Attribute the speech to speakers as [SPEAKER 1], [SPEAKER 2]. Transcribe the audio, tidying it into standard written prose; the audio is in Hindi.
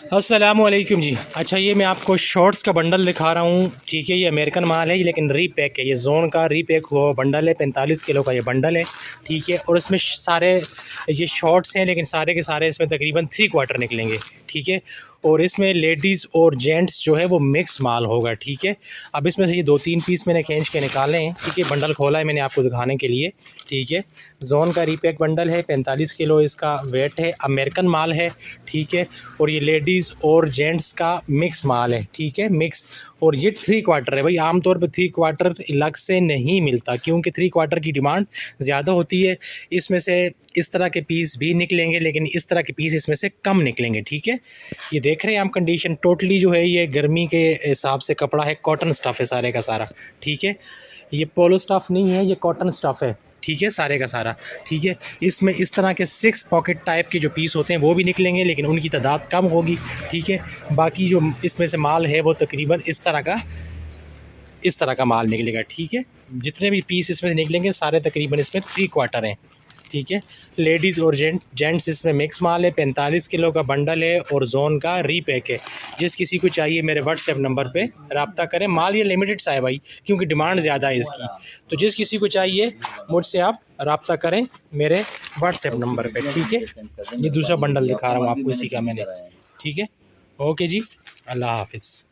[SPEAKER 1] अस्सलामुअलैकुम जी। अच्छा, ये मैं आपको शॉर्ट्स का बंडल दिखा रहा हूँ, ठीक है। ये अमेरिकन माल है लेकिन रीपैक है। ये जोन का रीपैक हुआ बंडल है, 45 किलो का ये बंडल है, ठीक है। और इसमें सारे ये शॉर्ट्स हैं लेकिन सारे के सारे इसमें तकरीबन 3 क्वार्टर निकलेंगे, ठीक है। और इसमें लेडीज़ और जेंट्स जो है वो मिक्स माल होगा, ठीक है। अब इसमें से ये 2-3 पीस मैंने खींच के निकाले हैं, ठीक है। बंडल खोला है मैंने आपको दिखाने के लिए, ठीक है। जोन का रीपैक बंडल है, 45 किलो इसका वेट है, अमेरिकन माल है, ठीक है। और ये लेडीज़ और जेंट्स का मिक्स माल है, ठीक है, मिक्स। और ये 3 क्वार्टर है भाई। आमतौर पे 3 क्वार्टर अलग से नहीं मिलता क्योंकि 3 क्वार्टर की डिमांड ज़्यादा होती है। इसमें से इस तरह के पीस भी निकलेंगे लेकिन इस तरह के पीस इसमें से कम निकलेंगे, ठीक है। ये देख रहे हैं हम कंडीशन टोटली जो है ये गर्मी के हिसाब से कपड़ा है, कॉटन स्टफ़ है सारे का सारा, ठीक है। ये पोलो स्टफ़ नहीं है, ये कॉटन स्टफ़ है, ठीक है, सारे का सारा, ठीक है। इसमें इस तरह के 6 पॉकेट टाइप के जो पीस होते हैं वो भी निकलेंगे लेकिन उनकी तादाद कम होगी, ठीक है। बाकी जो इसमें से माल है वो तकरीबन इस तरह का माल निकलेगा, ठीक है। जितने भी पीस इसमें से निकलेंगे सारे तकरीबन इसमें 3 क्वार्टर हैं, ठीक है। लेडीज़ और जेंट्स इसमें मिक्स माल है, 45 किलो का बंडल है और जोन का रीपैक है। जिस किसी को चाहिए मेरे व्हाट्सएप नंबर पे रब्ता करें। माल ये लिमिटेड सा है भाई क्योंकि डिमांड ज़्यादा है इसकी, तो जिस किसी को चाहिए मुझसे आप रब्ता करें मेरे व्हाट्सएप नंबर पे, ठीक है। ये दूसरा बंडल दिखा रहा हूँ आपको इसी का मैंने, ठीक है। ओके जी, अल्लाह हाफिज़।